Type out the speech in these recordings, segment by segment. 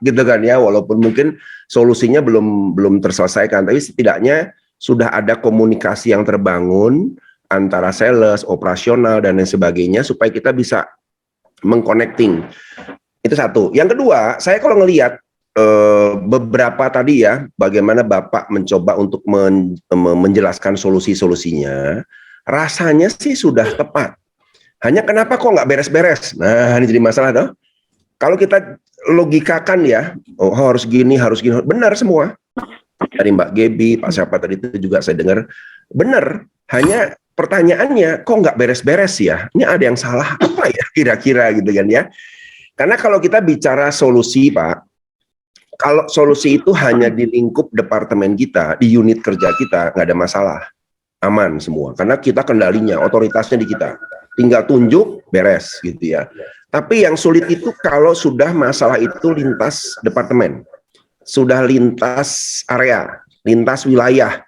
gitu kan ya, walaupun mungkin solusinya belum terselesaikan, tapi setidaknya sudah ada komunikasi yang terbangun antara sales, operasional dan lain sebagainya supaya kita bisa mengconnecting. Itu satu. Yang kedua, saya kalau ngelihat beberapa tadi ya, bagaimana Bapak mencoba untuk menjelaskan solusi-solusinya, rasanya sih sudah tepat. Hanya kenapa kok nggak beres-beres? Nah, ini jadi masalah toh. Kalau kita logikakan ya, oh harus gini, benar semua. Dari Mbak Gebi, Pak siapa tadi itu juga saya dengar, benar. Hanya pertanyaannya, kok nggak beres-beres ya? Ini ada yang salah apa ya kira-kira gitu kan ya? Karena kalau kita bicara solusi, Pak, kalau solusi itu hanya di lingkup departemen kita, di unit kerja kita, nggak ada masalah, aman semua. Karena kita kendalinya, otoritasnya di kita, tinggal tunjuk, beres gitu ya. Tapi yang sulit itu kalau sudah masalah itu lintas departemen, sudah lintas area, lintas wilayah,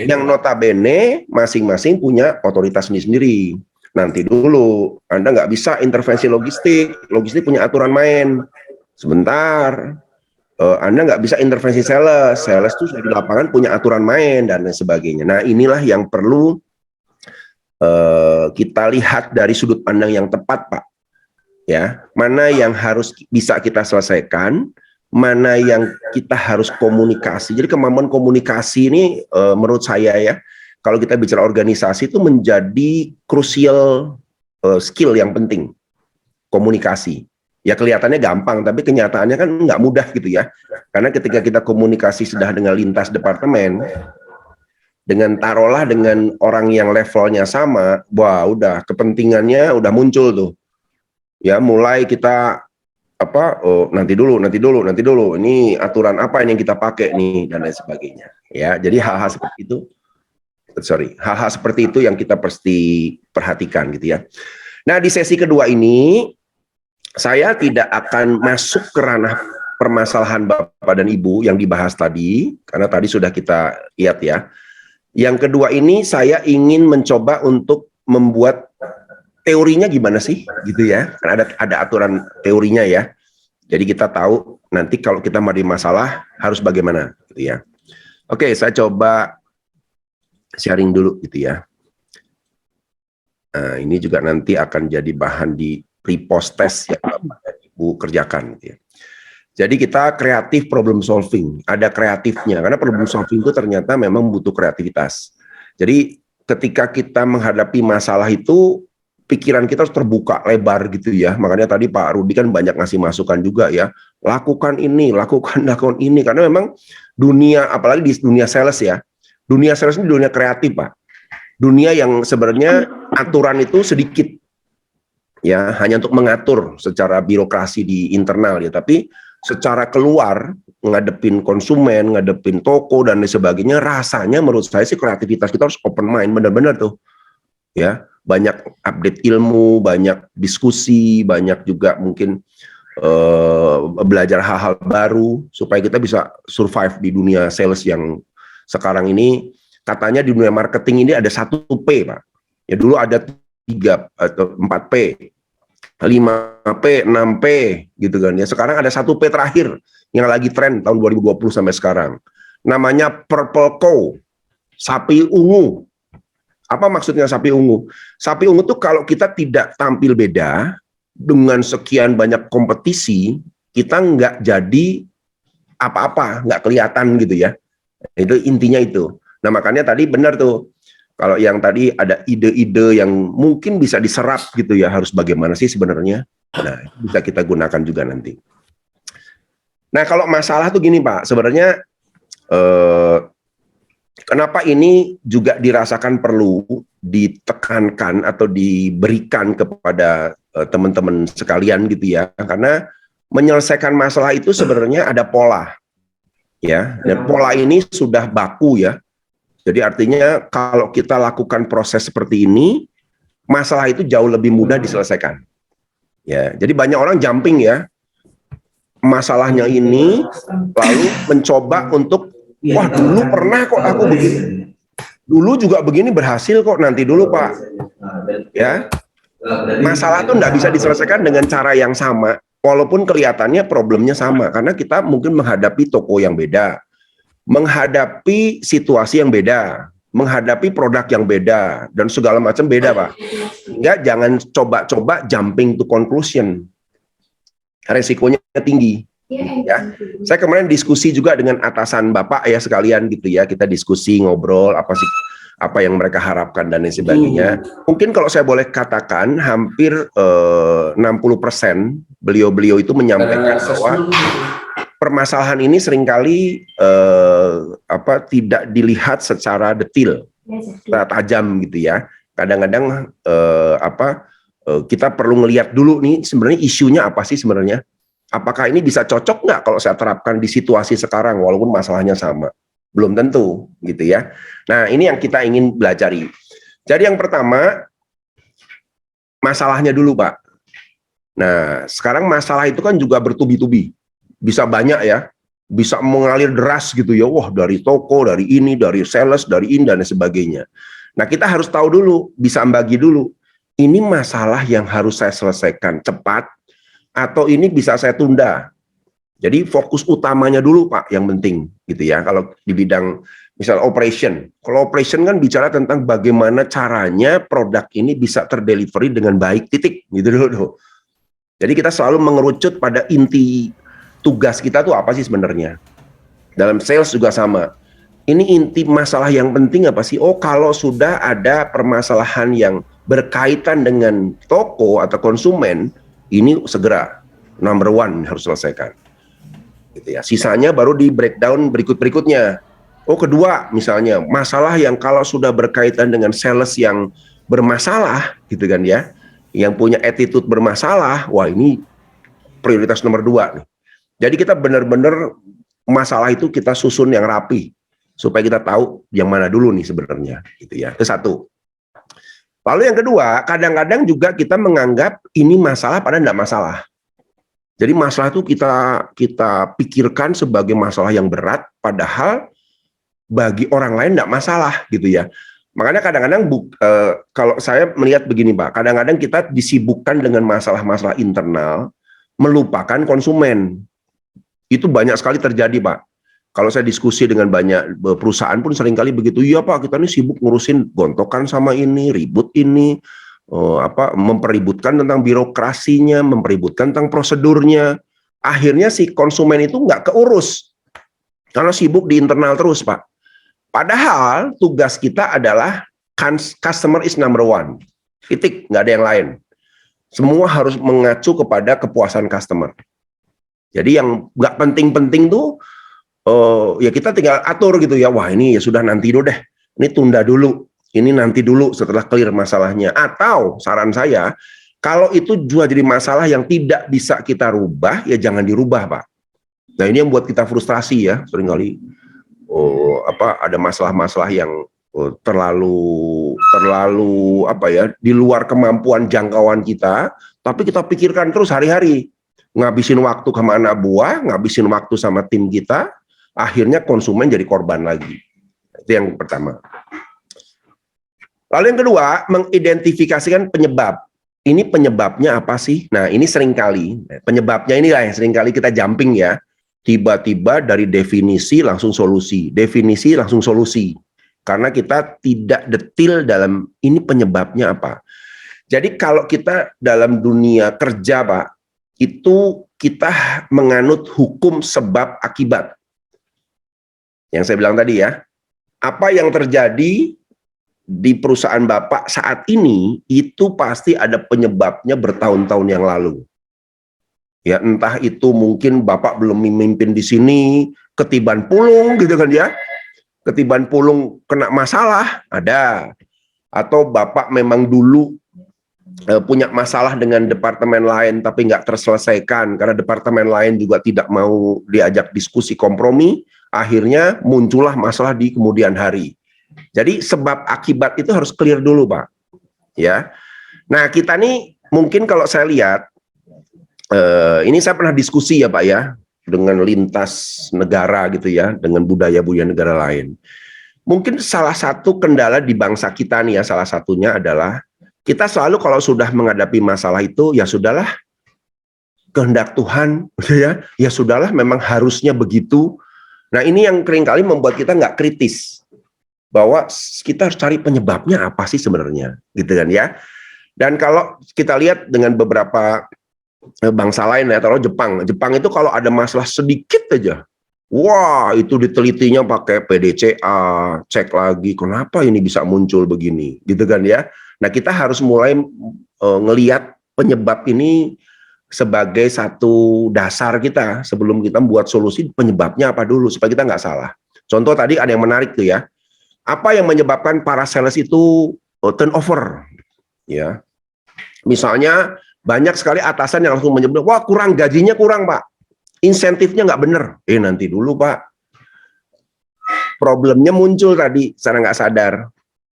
yang notabene masing-masing punya otoritas sendiri. Nanti dulu, Anda nggak bisa intervensi logistik punya aturan main. Sebentar. Anda nggak bisa intervensi sales tuh di lapangan punya aturan main dan lain sebagainya. Nah inilah yang perlu kita lihat dari sudut pandang yang tepat, Pak. Ya, mana yang harus bisa kita selesaikan, mana yang kita harus komunikasi. Jadi kemampuan komunikasi ini menurut saya ya, kalau kita bicara organisasi itu menjadi crucial skill yang penting, komunikasi. Ya kelihatannya gampang, tapi kenyataannya kan nggak mudah gitu ya. Karena ketika kita komunikasi sudah dengan lintas departemen, dengan taruhlah dengan orang yang levelnya sama, wah udah kepentingannya udah muncul tuh. Ya mulai kita nanti dulu, ini aturan apa yang kita pakai nih dan lain sebagainya. Ya jadi hal-hal seperti itu yang kita pasti perhatikan gitu ya. Nah di sesi kedua ini saya tidak akan masuk ke ranah permasalahan Bapak dan Ibu yang dibahas tadi, karena tadi sudah kita lihat ya. Yang kedua ini saya ingin mencoba untuk membuat teorinya gimana sih, gitu ya. Karena ada aturan teorinya ya. Jadi kita tahu nanti kalau kita ada masalah harus bagaimana, gitu ya. Oke, saya coba sharing dulu, gitu ya. Nah, ini juga nanti akan jadi bahan di pre-post test yang Bapak dan Ibu kerjakan. Gitu ya. Jadi kita kreatif problem solving, ada kreatifnya, karena problem solving itu ternyata memang butuh kreativitas. Jadi ketika kita menghadapi masalah itu, pikiran kita harus terbuka lebar gitu ya. Makanya tadi Pak Rudi kan banyak ngasih masukan juga ya, lakukan ini, lakukan ini, karena memang dunia, apalagi di dunia sales ya, dunia sales ini dunia kreatif Pak. Dunia yang sebenarnya aturan itu sedikit. Ya, hanya untuk mengatur secara birokrasi di internal ya, tapi secara keluar ngadepin konsumen, ngadepin toko dan lain sebagainya, rasanya menurut saya sih kreativitas kita harus open mind benar-benar tuh. Ya, banyak update ilmu, banyak diskusi, banyak juga mungkin belajar hal-hal baru supaya kita bisa survive di dunia sales yang sekarang ini. Katanya di dunia marketing ini ada 1P, Pak. Ya dulu ada 3 atau 4P, 5P, 6P gitu kan ya. Sekarang ada 1P terakhir yang lagi tren tahun 2020 sampai sekarang. Namanya Purple Cow, sapi ungu. Apa maksudnya sapi ungu? Sapi ungu tuh kalau kita tidak tampil beda dengan sekian banyak kompetisi, kita nggak jadi apa-apa, nggak kelihatan gitu ya. Itu intinya itu. Nah makanya tadi benar tuh. Kalau yang tadi ada ide-ide yang mungkin bisa diserap gitu ya, harus bagaimana sih sebenarnya? Nah, bisa kita gunakan juga nanti. Nah, kalau masalah tuh gini Pak, sebenarnya kenapa ini juga dirasakan perlu ditekankan atau diberikan kepada teman-teman sekalian gitu ya, karena menyelesaikan masalah itu sebenarnya ada pola, ya, dan pola ini sudah baku ya. Jadi artinya kalau kita lakukan proses seperti ini, masalah itu jauh lebih mudah diselesaikan. Ya, jadi banyak orang jumping ya, masalahnya ini lalu mencoba untuk, wah dulu pernah kok aku begini, dulu juga begini berhasil kok, nanti dulu Pak. Ya, masalah itu nggak bisa diselesaikan dengan cara yang sama Walaupun kelihatannya problemnya sama, karena kita mungkin menghadapi toko yang beda, menghadapi situasi yang beda, menghadapi produk yang beda, dan segala macam beda, Pak. Sehingga jangan coba-coba jumping to conclusion. Resikonya tinggi. Ya, saya kemarin diskusi juga dengan atasan Bapak ya sekalian gitu ya, kita diskusi ngobrol apa sih apa yang mereka harapkan dan lain sebagainya. Mungkin kalau saya boleh katakan hampir 60% beliau-beliau itu menyampaikan bahwa permasalahan ini seringkali tidak dilihat secara detail, secara tajam gitu ya. Kadang-kadang kita perlu ngelihat dulu nih sebenarnya isunya apa sih sebenarnya. Apakah ini bisa cocok nggak kalau saya terapkan di situasi sekarang walaupun masalahnya sama? Belum tentu gitu ya. Nah ini yang kita ingin belajari. Jadi yang pertama masalahnya dulu Pak. Nah sekarang masalah itu kan juga bertubi-tubi. Bisa banyak ya. Bisa mengalir deras gitu ya. Wah dari toko, dari ini, dari sales, dari ini dan sebagainya. Nah kita harus tahu dulu, bisa bagi dulu. Ini masalah yang harus saya selesaikan cepat atau ini bisa saya tunda. Jadi fokus utamanya dulu Pak yang penting gitu ya. Kalau di bidang misal operation. Kalau operation kan bicara tentang bagaimana caranya produk ini bisa terdelivery dengan baik titik gitu dulu. Jadi kita selalu mengerucut pada inti tugas kita tuh apa sih sebenarnya. Dalam sales juga sama. Ini inti masalah yang penting apa sih? Oh kalau sudah ada permasalahan yang berkaitan dengan toko atau konsumen, ini segera number one harus selesaikan. Gitu ya. Sisanya baru di breakdown berikutnya. Oh kedua misalnya masalah yang kalau sudah berkaitan dengan sales yang bermasalah gitu kan ya, yang punya attitude bermasalah, wah ini prioritas nomor 2 nih. Jadi kita benar-benar masalah itu kita susun yang rapi supaya kita tahu yang mana dulu nih sebenarnya gitu ya. Itu satu. Lalu yang kedua, kadang-kadang juga kita menganggap ini masalah padahal enggak masalah. Jadi masalah itu kita pikirkan sebagai masalah yang berat, padahal bagi orang lain enggak masalah gitu ya. Makanya kadang-kadang kalau saya melihat begini Pak, kadang-kadang kita disibukkan dengan masalah-masalah internal, melupakan konsumen. Itu banyak sekali terjadi Pak. Kalau saya diskusi dengan banyak perusahaan pun seringkali begitu, iya Pak kita ini sibuk ngurusin gontokan sama ini, ribut ini, mempeributkan tentang birokrasinya, mempeributkan tentang prosedurnya. Akhirnya si konsumen itu nggak keurus, karena sibuk di internal terus Pak. Padahal tugas kita adalah customer is number one, titik, nggak ada yang lain. Semua harus mengacu kepada kepuasan customer. Jadi yang nggak penting-penting tuh, ya kita tinggal atur gitu ya, wah ini ya sudah nanti dulu deh, ini tunda dulu, ini nanti dulu setelah clear masalahnya. Atau saran saya, kalau itu juga jadi masalah yang tidak bisa kita rubah, ya jangan dirubah Pak. Nah ini yang buat kita frustrasi ya, seringkali ada masalah-masalah yang terlalu di luar kemampuan jangkauan kita, tapi kita pikirkan terus hari-hari, ngabisin waktu sama anak buah, ngabisin waktu sama tim kita, akhirnya konsumen jadi korban lagi. Itu yang pertama. Lalu yang kedua, mengidentifikasikan penyebab. Ini penyebabnya apa sih? Nah ini seringkali, penyebabnya inilah yang seringkali kita jumping ya. Tiba-tiba dari definisi langsung solusi, definisi langsung solusi. Karena kita tidak detail dalam ini penyebabnya apa. Jadi kalau kita dalam dunia kerja Pak, itu kita menganut hukum sebab akibat. Yang saya bilang tadi ya, apa yang terjadi di perusahaan Bapak saat ini, itu pasti ada penyebabnya bertahun-tahun yang lalu. Ya entah itu mungkin Bapak belum memimpin di sini, ketiban pulung gitu kan ya, ketiban pulung kena masalah, ada. Atau Bapak memang dulu punya masalah dengan departemen lain tapi nggak terselesaikan karena departemen lain juga tidak mau diajak diskusi kompromi, akhirnya muncullah masalah di kemudian hari. Jadi sebab akibat itu harus clear dulu Pak. Ya. Nah kita nih mungkin kalau saya lihat, ini saya pernah diskusi ya Pak ya, dengan lintas negara gitu ya, dengan budaya-budaya negara lain. Mungkin salah satu kendala di bangsa kita nih ya, salah satunya adalah kita selalu kalau sudah menghadapi masalah itu, ya sudahlah, kehendak Tuhan, ya sudahlah, memang harusnya begitu. Nah, ini yang seringkali membuat kita nggak kritis, bahwa kita harus cari penyebabnya apa sih sebenarnya, gitu kan ya. Dan kalau kita lihat dengan beberapa bangsa lain ya, atau Jepang itu kalau ada masalah sedikit aja, wah itu ditelitinya pakai PDCA, cek lagi kenapa ini bisa muncul begini, gitu kan ya. Nah, kita harus mulai ngelihat penyebab ini sebagai satu dasar kita sebelum kita buat solusi. Penyebabnya apa dulu supaya kita nggak salah. Contoh tadi ada yang menarik tuh ya, apa yang menyebabkan para sales itu turnover ya. Misalnya banyak sekali atasan yang langsung menyebut, wah kurang, gajinya kurang Pak, insentifnya nggak bener. Nanti dulu Pak, problemnya muncul tadi secara nggak sadar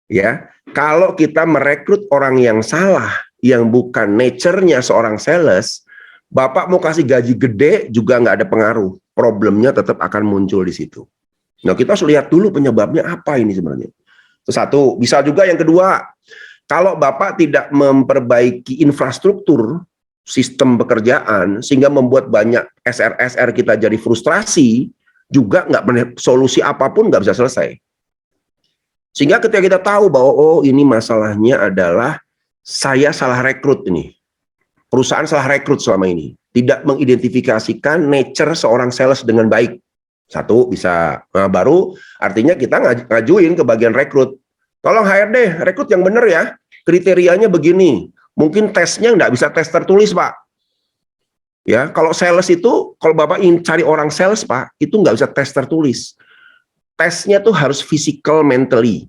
ya. Kalau kita merekrut orang yang salah, yang bukan nature-nya seorang sales, Bapak mau kasih gaji gede juga nggak ada pengaruh. Problemnya tetap akan muncul di situ. Nah, kita harus lihat dulu penyebabnya apa ini sebenarnya. Itu satu. Bisa juga yang kedua, kalau Bapak tidak memperbaiki infrastruktur sistem pekerjaan sehingga membuat banyak SR kita jadi frustrasi, juga nggak, solusi apapun nggak bisa selesai. Sehingga ketika kita tahu bahwa oh ini masalahnya adalah saya salah rekrut ini. Perusahaan salah rekrut selama ini, tidak mengidentifikasikan nature seorang sales dengan baik. Satu bisa, nah, baru artinya kita ngajuin ke bagian rekrut. Tolong HRD, rekrut yang benar ya, kriterianya begini. Mungkin tesnya nggak bisa tes tertulis Pak. Ya, kalau sales itu, kalau Bapak ingin cari orang sales Pak, itu nggak bisa tes tertulis. Tesnya tuh harus physical, mentally.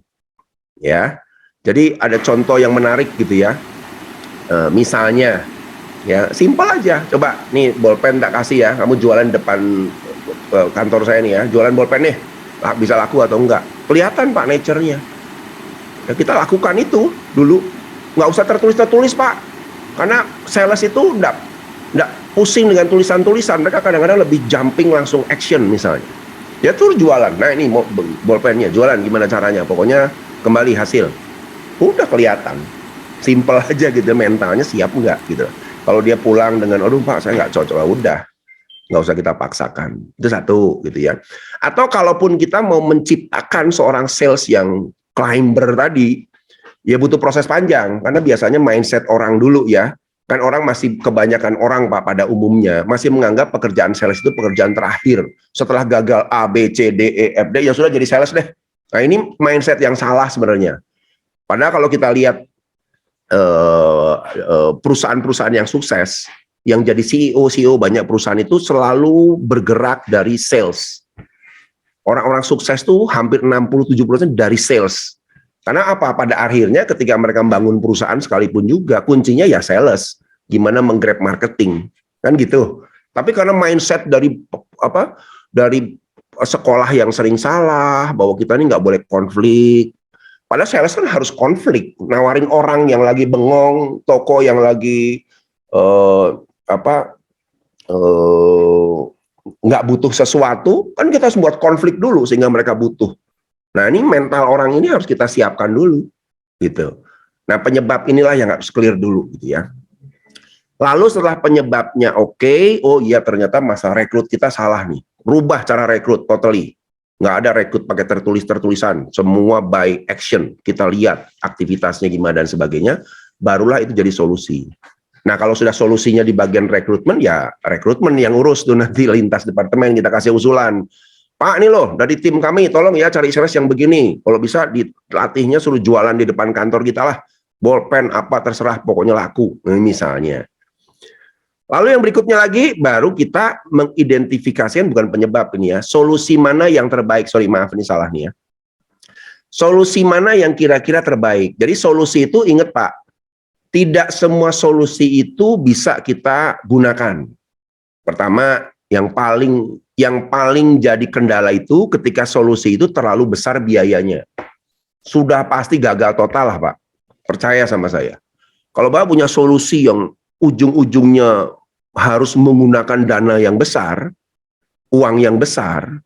Ya, jadi ada contoh yang menarik gitu ya. Misalnya, ya simpel aja, coba nih bolpen tak kasih ya, kamu jualan depan kantor saya nih ya, jualan bolpen nih, bisa laku atau enggak, kelihatan Pak nature-nya ya. Kita lakukan itu dulu, nggak usah tertulis Pak, karena sales itu enggak pusing dengan tulisan-tulisan, mereka kadang-kadang lebih jumping langsung action. Misalnya ya tuh jualan, nah ini mau bolpennya, jualan gimana caranya, pokoknya kembali hasil, udah kelihatan, simple aja gitu, mentalnya siap enggak gitu. Kalau dia pulang dengan, aduh Pak saya nggak cocok, udah nggak usah kita paksakan. Itu satu gitu ya. Atau kalaupun kita mau menciptakan seorang sales yang climber tadi, ya butuh proses panjang, karena biasanya mindset orang dulu ya. Kan orang masih, kebanyakan orang Pak pada umumnya masih menganggap pekerjaan sales itu pekerjaan terakhir. Setelah gagal A, B, C, D, E, F, D, ya sudah jadi sales deh. Nah ini mindset yang salah sebenarnya. Padahal kalau kita lihat perusahaan-perusahaan yang sukses, yang jadi CEO banyak perusahaan itu selalu bergerak dari sales. Orang-orang sukses tuh hampir 60-70% dari sales. Karena apa? Pada akhirnya ketika mereka membangun perusahaan sekalipun juga, kuncinya ya sales. Gimana menggrab marketing, kan gitu. Tapi karena mindset dari sekolah yang sering salah, bahwa kita ini nggak boleh konflik. Padahal sales kan harus konflik, nawarin orang yang lagi bengong, toko yang lagi nggak butuh sesuatu, kan kita harus buat konflik dulu sehingga mereka butuh. Nah ini mental orang ini harus kita siapkan dulu, gitu. Nah penyebab inilah yang harus clear dulu, gitu ya. Lalu setelah penyebabnya oke, oh iya ternyata masalah rekrut kita salah nih, rubah cara rekrut totally. Nggak ada rekrut pakai tertulis-tertulisan, semua by action, kita lihat aktivitasnya gimana dan sebagainya, barulah itu jadi solusi. Nah kalau sudah solusinya di bagian rekrutmen, ya rekrutmen yang urus tuh nanti lintas departemen, kita kasih usulan, Pak nih loh dari tim kami tolong ya cari sales yang begini, kalau bisa dilatihnya suruh jualan di depan kantor kita lah, bolpen apa terserah pokoknya laku, misalnya. Lalu yang berikutnya lagi, baru kita mengidentifikasikan, bukan penyebab ini ya, solusi mana yang terbaik. Sorry, maaf ini salah nih ya. Solusi mana yang kira-kira terbaik. Jadi solusi itu, ingat Pak, tidak semua solusi itu bisa kita gunakan. Pertama, yang paling jadi kendala itu ketika solusi itu terlalu besar biayanya. Sudah pasti gagal total lah Pak. Percaya sama saya. Kalau Bapak punya solusi yang ujung-ujungnya harus menggunakan dana yang besar, uang yang besar,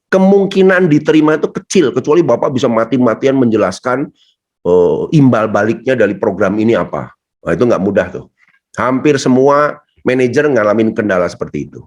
kemungkinan diterima itu kecil, kecuali Bapak bisa mati-matian menjelaskan imbal baliknya dari program ini apa. Nah, itu nggak mudah tuh. Hampir semua manajer ngalamin kendala seperti itu?